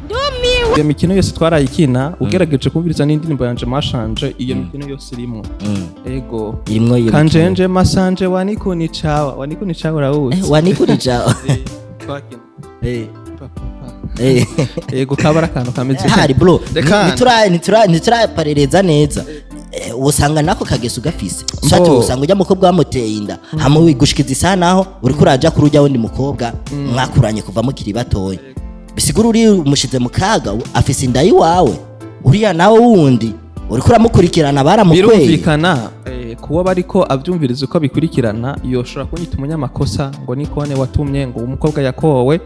ndumiwe. Iyo mikino yose twarayikina ugerageje kumviriza n'indirimbo yanje mashanje iyo mikino yose irimo. Ego. Irimo iyo. Kanjenje masanje wa niko ni chawa. Wa niko ni chawa rawuzi. Wa niko ni chawa. Twakina. Ego kabara kantu kameze. Hari bro. Nituraparereza neza. Usanga nako kageso gafise. Sacho usanga ujya mukobwa wamuteye inda. Hamwe wigushikiza isanaho uri kuraja kurujya wundi mukobwa mwakuranye kuva mukiri batoye. Bisigura uri umushize mukaga afise inda yiwawe. Uriya nawe wundi uri kuramukurikirana baramukweye. Birumvikana kuba bariko avyumviriza uko bikurikirana yoshora kunyita umunyamakosa ngo Nikone watumye ngo umukobwa yakowe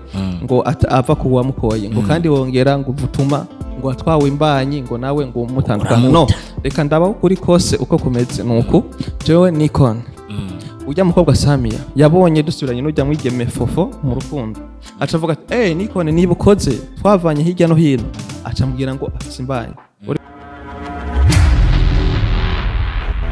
ngo ava kuwa mukoye ngo kandi wongera ngo vutuma ngo atwawe imbanyi ngo nawe ngo umutandukana. No reka ndabaho kuri kose uko kumeze nuko jewe Nikon ujya mukobwa Samia yabonye dusubiranye n'ujya mwigeme fofo mu rukundo acavuga ati Nikone niba ukoze twavanye hirya no hino acambwira ngo afise imbanyi.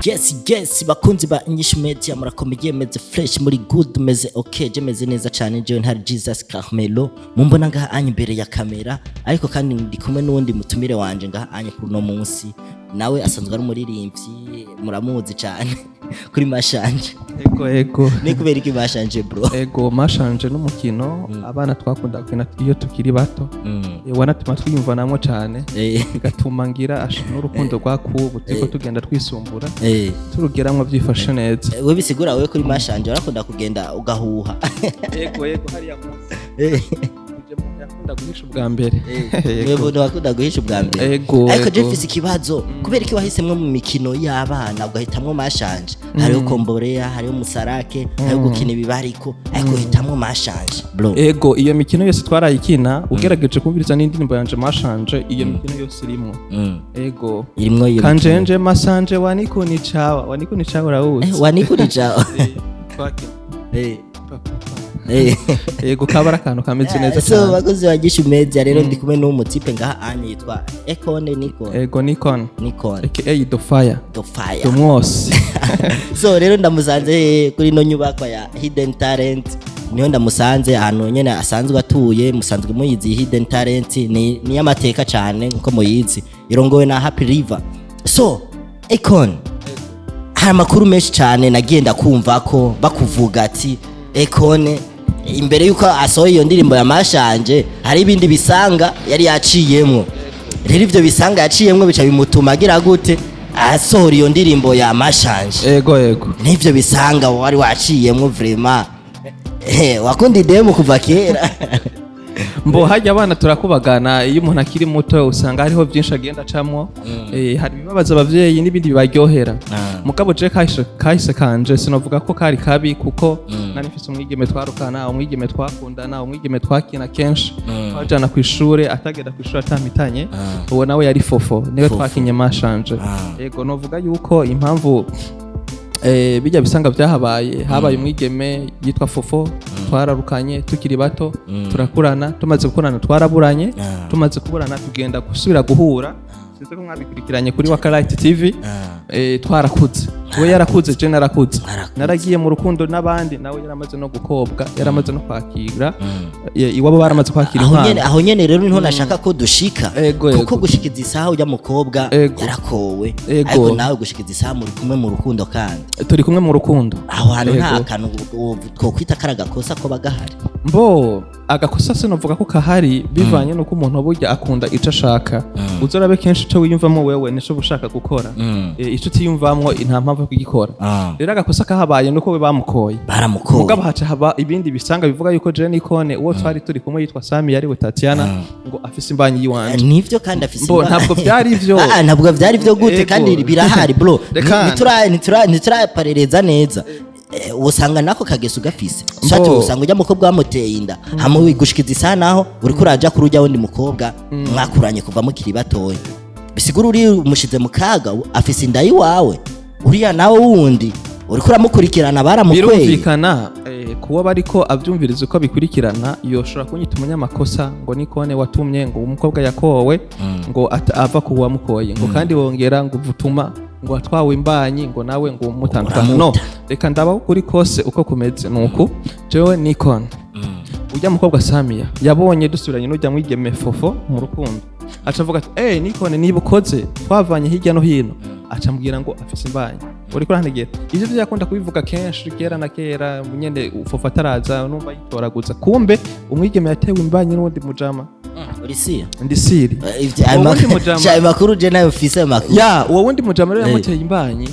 Yes bakunzi ba Inyishu Media murakomeye meze fresh muri good meze okay je meze neza cyane je ntari Jesus Carmelo mumbona ngaha anye imbere ya kamera ariko kandi ndi kumwe n'undi mutumire wanje ngaha anye kuri no munsi nawe asanzwe ari umuririmbyi muramuzi cyane kuri mashanje. Ego ni kubera iki mashanje bro? Ego mashanje n'umukino abana twakunda kwina iyo tukiri bato wanatuma twiyumva namwe cyane bigatuma ngira ashino urukundo rwakubu tiko tugenda twisumbura turugeramwe byifashe neza. We bisigura we kuri mashanje warakunda kugenda ugahuha. Ego hari ya munsi yakunda guhisha ubwa mbere. Yego wakunda guhisha ubwa mbere. Ariko je mfise ikibazo kubera iki wahisemwe mu mikino y'abana ugahitamwe mashanje. Hariho komborea, hariho musarake, hariho gukina ibibariko ariko hitamwe mashanje bro. Ego iyo mikino yose twarayikina ugerageje kumviriza n'indirimbo yanje mashanje iyo mikino yose irimo. Ego irimo iyo. Kanjenje masanje wa niko ni chawa. Wa niko ni chawa rawuzi. Wa niko ni chawa. Twakina. Ego kabara kantu kameze neza cyane. So bakozi bagisha Media rero ndi kumwe n'umutipe ngaha anye yitwa Nikon. Ego Nikon. aka the fire. The most. So rero ndamusanze kuri no nyubako ya Hidden Talent. Niyo ndamusanze ahantu nyene asanzwe atuye musanzwe muyizi Hidden Talent ni yamateka cyane nko muyizi irongowe na Happy River. So Nikon hari amakuru menshi cyane nagenda kumva ko bakuvuga ati Nikon imbere yuko asohoye iyo ndirimbo ya mashanje hari ibindi bisanga yari yaciyemwo. Rero ivyo bisanga yaciyemwo bica bimutuma agira gute asohora iyo ndirimbo ya mashanje. Ego n'ivyo bisanga wari waciyemwo vraiment wakundi demo kuva kera. Mbo hajya abana turakubagana iyo umuntu akiri muto usanga hariho byinshi agenda acamwo. Hari bibabaza abavyeyi n'ibindi bibaryohera. Mugabo je kahise kanje sinovuga ko kari kabi kuko nari mfise umwigeme twarukana umwigeme twakundana umwigeme twakina kenshi twajana ku ishure atagenda ku ishure atamitanye uwo nawe yari fofo niwe twakinye mashanje. Yego novuga yuko impamvu bijya bisanga habaye umwigeme yitwa fofo twararukanye tukiri bato turakurana tumaze gukurana twaraburanye tumaze kuburana tugenda gusubira guhura size ko mwabikurikiranye kuri Wakarite TV twarakuze we yarakuze je narakuze naragiye mu rukundo n'abandi nawe yaramaze no gukobwa yaramaze no kwakira iwabo baramaze kwakira impano aho nyene rero niho nashaka ko dushika kuko gushikiza isaha ujya mukobwa yarakowe ariko nawe gushikiza isaha muri kumwe mu rukundo kandi turi kumwe mu rukundo aho hantu nta kantu two kwita karagakosa ko bagahari. Mbo agakosa sinovuga ko kahari bivanye nuko umuntu burya akunda ico ashaka uzorabe kenshi ico wiyumvamo wewe nico bushaka gukora ico tiyumvamwo nta mpamvu yo kugikora. Rero agakosa kahabaye nuko we bamukoye baramukoye mugabo haca haba ibindi bisanga bivuga yuko je Nikone uwo twari turi kumwe yitwa Samia ari we Tatiana ngo afise imbanyi yiwanje. Nivyo kandi afise imbanyi. Ntabwo byari ivyo. Ntabwo byari ivyo gute kandi birahari bro. Nituraparereza neza. Usanga nako kageso gafise. Sacho usanga ujya mukobwa wamuteye inda. Hamwe wigushikiza isanaho uri kuraja kurujya wundi mukobwa mwakuranye kuva mukiri batoye. Bisigura uri umushize mukaga afise inda yiwawe. Uriya nawe wundi uri kuramukurikirana baramukweye. Birumvikana kuba bariko avyumviriza uko bikurikirana yoshora kunyita umunyamakosa ngo Nikone watumye ngo umukobwa yakowe ngo ava kuwa mukoye ngo kandi wongera ngo vutuma ngo atwawe imbanyi ngo nawe ngo umutandukana. No reka ndabaho kuri kose uko kumeze nuko jewe Nikon ujya mukobwa Samia yabonye dusubiranye n'ujya mwigeme fofo mu rukundo aca avuga ati Nikone niba ukoze twavanye hirya no hino aca ambwira ngo afise imbanyi uri kurantegera ivyo byakunda kubivuga kenshi kera na kera nyene fofo ataraza numva yitoraguza kumbe umwigeme yatewe imbanyi n'undi mujama Urisiya ndisiri ayo makuru je nayo mfise makuru ya uwo wundi mujama rero yamuteye imbanyi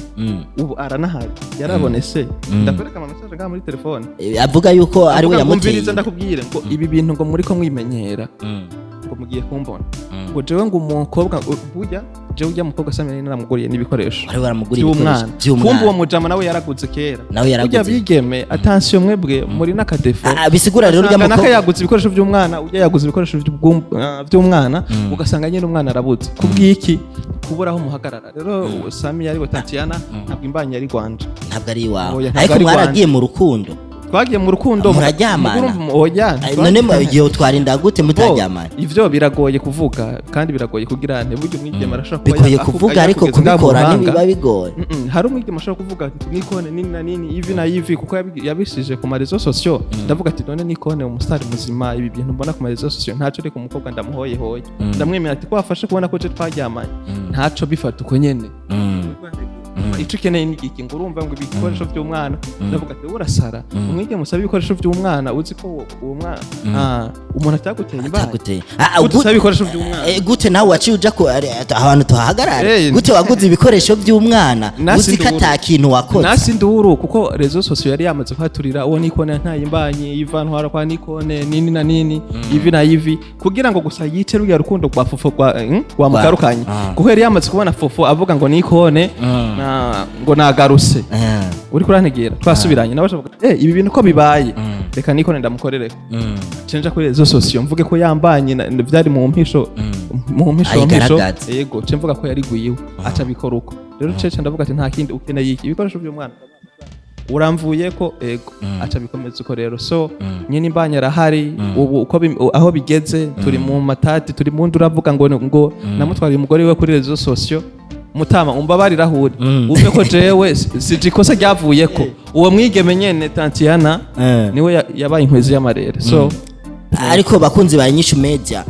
ubu aranahari yarabonese ndakwereka ama message ngaha muri telefone avuga yuko ari we yamuteye ndakubwire ngo ibi bintu ngo muri ko mwimenyera ngo mugiye kumbona ngo jewe ngo umukobwa burya jewe ujya mukobwa Samia naramuguriye n'ibikoresho ari baramuguriye ibikoresho kumbe uwo mujama nawe yaraguze kera ujya bigeme attention mwebwe muri nakadefo bisigura rero ujya mukobwa yaguze ibikoresho by'umwana ujya yaguze ibikoresho by'umwana ugasanga nyine umwana arabuze kubwiki kuburaho muhagarara rero Samia ari Tatiana ntabwo imbanyi ari Rwanda ntabwo ari iwawe ariko mwaragiye mu rukundo twagiye mu rukundo muraryamana none igihe twarinda gute mutaryamana ivyo biragoye kuvuga kandi biragoye kugira nte buryo mwigema arashaka bikoye kuvuga ariko kubikora nibiba bigoye hari umwigema ashaka kuvuga ati Nikone nini na nini ivi na ivi kuko yabishije ku marezo sociaux ndavuga ati none Nikone umusitari muzima ibi bintu mbona ku marezo sociaux ntaco reka umukobwa ndamuhoye hoye ndamwemera ati ko wafashe kubona ko je twaryamanye ntaco bifata uko nyene ico keneye n'igiki ngo urumva ngo ibikoresho by'umwana ndavuga ati urasara umwige musaba ibikoresho by'umwana uzi ko uwo mwana umuntu ataguteye imbanyi usaba ibikoresho by'umwana gute nawe waciye uja ko abantu tuhahagarara gute waguze ibikoresho by'umwana uzi ko atakintu wakoze nasi nduru kuko rezo sociaux yari yamaze kwaturira uwo Nikone ntaye imbanyi ivantwara kwa Nikone nini na nini ivi na ivi kugira ngo gusa yice ruya rukundo kwa fofo kwa mugarukanye kuko yari yamaze kubona fofo avuga ngo Nikone ngo nagaruse uri kurantegera twasubiranye nawe bavuga ibi bintu ko bibaye reka Nikone ndamukorere cenja kuri rezo sociaux mvuge ko yambanye vyari mu mpisho yego cemvuga ko yari guyiwe aca bikora uko rero cece ndavuga ati nta kindi ukeneye iki ibikoresho by'umwana uramvuye ko ego aca bikomeza uko rero so nyine imbanya arahari ubu uko aho bigeze turi mu matati turi mu nduravuga ngo namutwariye umugore we kuri rezo sociaux mutama umbabarira huri uve ko jewe sijikosa ryavuye ko uwo mwigeme nyene Tatiana niwe yabaye inkwezi y'amarere so ariko bakunzi ba Inyishu Media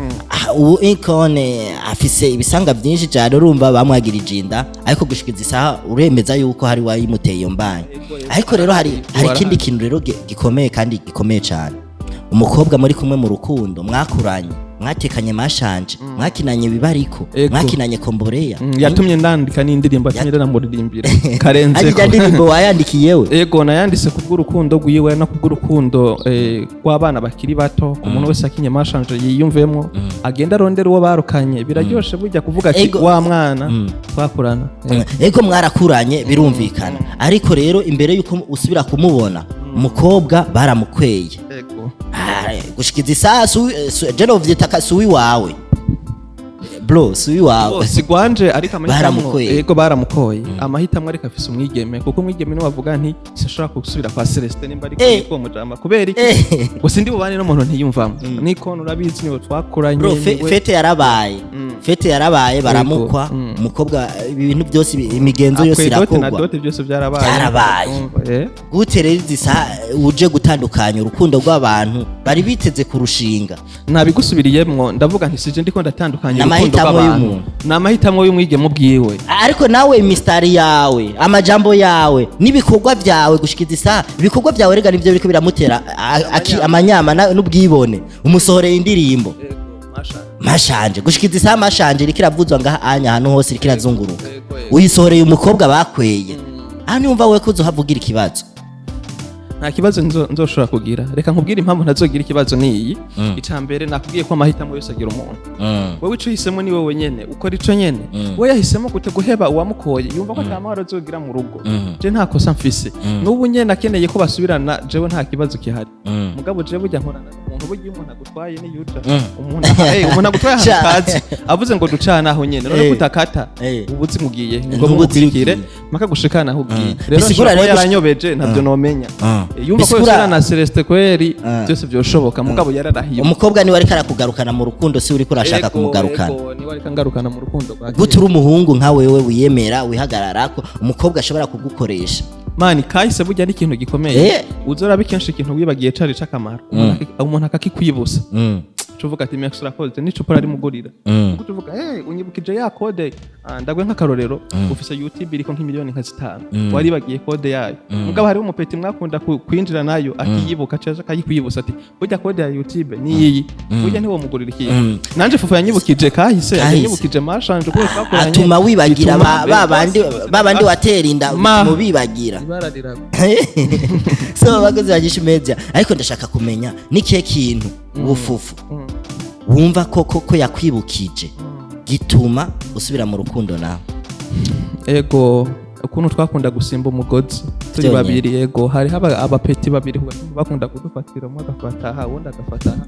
ubu Nikone afise ibisanga byinshi cyane urumva bamwagirije inda ariko gushikiza isaha uremeza yuko hari wayimuteye iyo mbanyi ariko rero hari ikindi kintu rero gikomeye kandi gikomeye cyane umukobwa muri kumwe mu rukundo mwakuranye mwatekanye mashanje mwakinanye bibariko mwakinanye komboreya yatumye ndandika n'indirimbo yatumye ndamuririmbira karenze ajya ndirimbo wayandikiyewe ego nayandise kubw'urukundo gwiwe no kubw'urukundo kw'abana bakiri bato ku muntu wese akinye mashanje yiyumvemo agenda arondera uwo barukanye biraryoshe burya kuvuga ati wa mwana twakurana ego mwarakuranye birumvikana ariko rero imbere yuko usubira kumubona umukobwa baramukweye gushikiza isasu jeno vyitaka suwi wawe bro suwi wawe sigwanje ariko amahitamo ego baramukoye amahitamo ariko afise umwigeme kuko umwigeme no bavuga nti sishaka gusubira kwa Celeste nimba ariko ko mujama kubera iki ngo sindi bubane no muntu ntiyumvamo Nikone urabizi niwe twakuranye bro fete yarabaye baramukwa umukobwa ibintu byose imigenzo yose irakogwa dote byose byarabaye gute rero zisa uje gutandukanya urukundo rw'abantu bari biteze kurushinga nabigusubiriyemwo ndavuga nti sije ndiko ndatandukanya urukundo rw'abantu namahitamo y'umwigeme ubwiwe ariko nawe mistari yawe amajambo yawe nibikorwa byawe gushikiza isa ibikorwa byawe rega nivyo biriko biramutera amanyama n'ubwibone umusohoreye indirimbo mashanje gushikiza isa mashanje rikiravuzwa ngaha anya hano hose rikirazunguruka uyisohoreye umukobwa bakweye hano yumva we kuzo havugira ikibazo nta kibazo nzoshobora kugira reka nkubwire impamvu ntazogira ikibazo niyi icambere nakubwiye ko amahitamo yose agira umuntu wewe ico hisemo ni wewe nyene ukora ico nyene we yahisemo gute guheba uwamukoye yumva ko atamahoro azogira mu rugo je nta kosa mfise n'ubu nyene akeneye ko basubirana jewe nta kibazo kihari mugabo jewe burya nkorana umuntu burya umuntu agutwaye ni yuja umuntu agutwaye hakazi avuze ngo ducana aho nyene none kutakata ubuzi mugiye ngo mubutirikire maka gushikana aho ugiye rero nshobora yaranyobeje ntabyo nomenya yumva ko yosera na Celeste kweri byose byoshoboka mugabo yararahiye umukobwa ni wari karakugarukana mu rukundo si uri kurashaka kumugarukana ni wari kangarukana mu rukundo guturi umuhungu nka wewe wiyemera wihagarara ko umukobwa ashobora kugukoresha mani kahise burya ni ikintu gikomeye uzora bikenshi ikintu wibagiye cari cakamaro umuntu akakikwibusa tuvuga ati merci urakoze n'icupa ari mugurira kuko tuvuga unyibukije ya code ndagwe nk'akarorero ufise YouTube iriko nk'imiliyoni nka 5 wari bagiye code yayo mugabo hari umupeti mwakunda kwinjira nayo akiyibuka caje akayikwibusa ati burya code ya YouTube ni iyi burya ntiwo mugurira ikintu nanje fufu yanyibukije kahise yanyibukije marshanje ko twakoranye atuma wibagira babandi watera inda mu bibagira so bagoze bagisha media ariko ndashaka kumenya nikihe kintu ubufufu wumva ko yakwibukije gituma usubira mu rukundo nawe ego ukuntu twakunda gusimba umugozi turi babiri ego hari abapeti babiri bakunda kudufatira mu agafataha wundi agafataha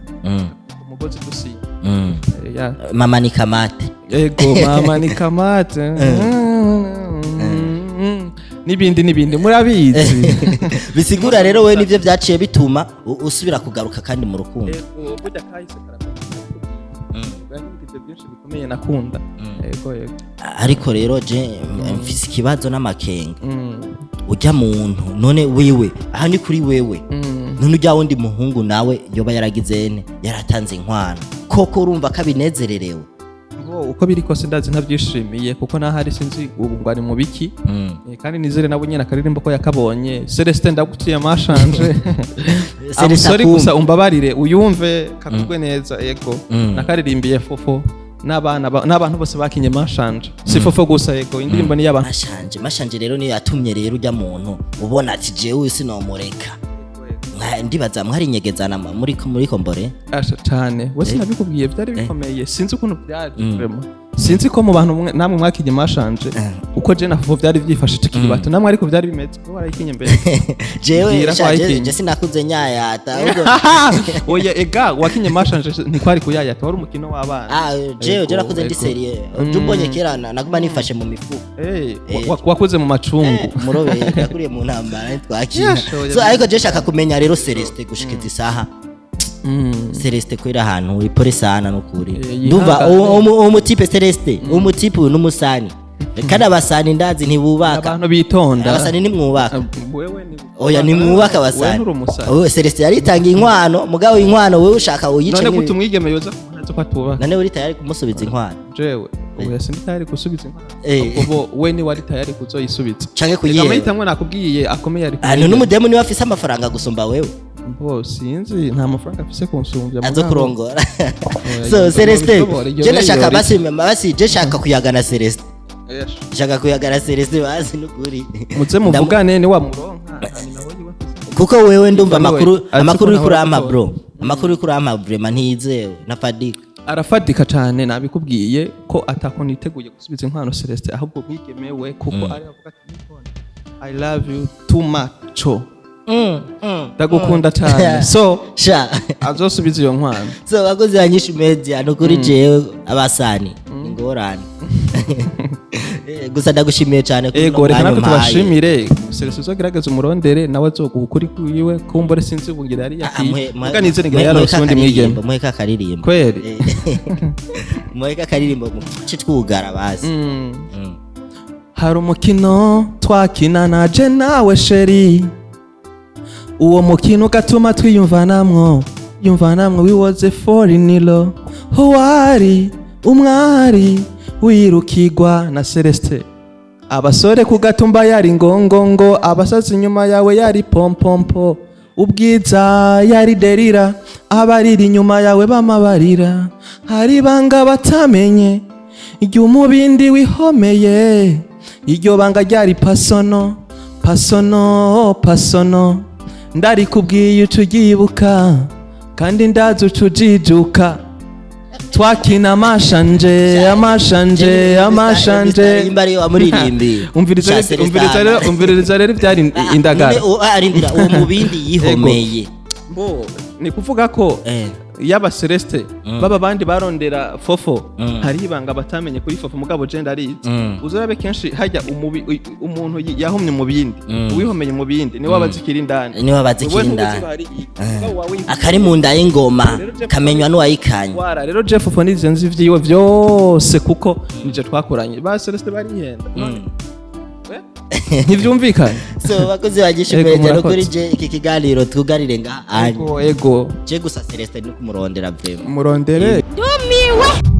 umugozi dusimba mama ni kamate ego mama ni kamate nibindi murabizi bisigura rero we nivyo byaciye bituma usubira kugaruka kandi mu rukundo ego burya kahise byinshi bikomeye nakunda ego ariko rero je mfise ikibazo n'amakenga ujya muntu none wewe aha ni kuri wewe none ujya wundi muhungu nawe yoba yaragizene yaratanze inkwano koko urumva kabinezererewe uko biri kose ndazi ntabyishimiye kuko nahari sinzi ubu ngwani mu biki kandi nizere nabo nyene akaririmbo ko yakabonye Celestin ndagutiye amashanje sorry gusa umbabarire uyumve kakugwe neza ego nakaririmbiye fofo n'abantu bose bakinye mashanje si fofo gusa ego indirimbo ni y'abantu mashanje rero niyo yatumye rero ujya muntu ubona ati jewe sinomureka ndibaza mwari nyegezana muri kombore asha cyane wese nabikubwiye byari bikomeye sinzi ukuntu byarimo sinzi ko mu bantu namwe mwakinye mashanje uko je nafufo byari byifashije kiri bato namwe ariko byari bimeze ko warayikinye mbere je sinakuze nyayata oya ega wakinye mashanje ntikwari kuyayata wari umukino w'abana je nakuze ndi serie umbonye kerana naguma nifashe mu mifuko wakuze mu macungu murobe yakuriye mu ntambara twakina so ariko je shaka kumenya rero Celestin gushikita isaha Celestin kwira ahantu ipore sana nukuri ndumva umutipe Celestin umutipe n'umusani kandi abasani ndazi ntibubaka abantu bitonda abasani nimwubaka oya nimwubaka abasani Celestin yaritanga inkwano mugabo inkwano wewe ushaka uyice none gutumwigeme yoza kunazo kwatuba none uri tayari kumusubiza inkwano jewe oya sindi tayari gusubiza inkwano ubwo we ni wari tayari kuzoyisubiza canke kuyiye amahitamo nakubwiye akomeye ari ano n'umudemu niwe afise amafaranga gusumba wewe sinzi nta mafaranga afise kunsumbya azo kurongora so Celestin je ndashaka basi je shaka kuyagana Celestin shaka kuyagana Celestin basi nukuri muze muvugane ni wa muronka kuko wewe ndumva amakuru uri kurama bro amakuru uri kurama vraiment ntizewe nafadika arafadika cyane nabikubwiye ko atakoni iteguye gusubiza inkwano Celestin ahubwo mwigemewe kuko ari avuga ati I love you too much ndagukunda cyane so azosubiza iyo nkwano so bagoze banyisha media no kuri jewe abasani ingorane gusa ndagushimiye cyane kuri ego reka natwe tubashimire Celestin uzogerageza umurondere nawe azoguha ukuri kwiwe kumbore sinzi ubungira yari yakiye muganize ngira yarose undi mwigeme muheka karirimbo kweli muheka karirimbo citwugara bazi hari umukino twakina na je nawe sheri uwo mukino gatuma twiyumvanamwo we was a foreign love wari umwari wirukigwa na Celestin abasore kugatumba yari ngongongo abasazi inyuma yawe yari pompompo ubwiza yari derira abariri inyuma yawe bamabarira hari banga batamenye iry'umubindi wihomeye iryo banga ryari pasono ndari kubwiye utugibuka kandi ndazi utujijuka twakina amashanje imbari wa muririmbi umviriza rero byari indagara arindira uwo mubindi yihomeye ni kuvuga ko yaba Celestin baba bandi barondera fofo hari ibanga batamenye kuri fofo mugabo je ndarizi uzorabe kenshi hajya umuntu yahomye mu bindi uwihomeye mu bindi ni wabazikira indani akari mu nda y'ingoma kamenywa n'uwayikanye wara rero je fofo nizenzi vyiwe vyose kuko nije twakoranye ba Celestin barihenda ntivyumvikana so bakozi bagisha kwegera kuri je iki kiganiro tugarire nga ego je gusa Celestin ni kumurondera vraiment murondere Dumiwe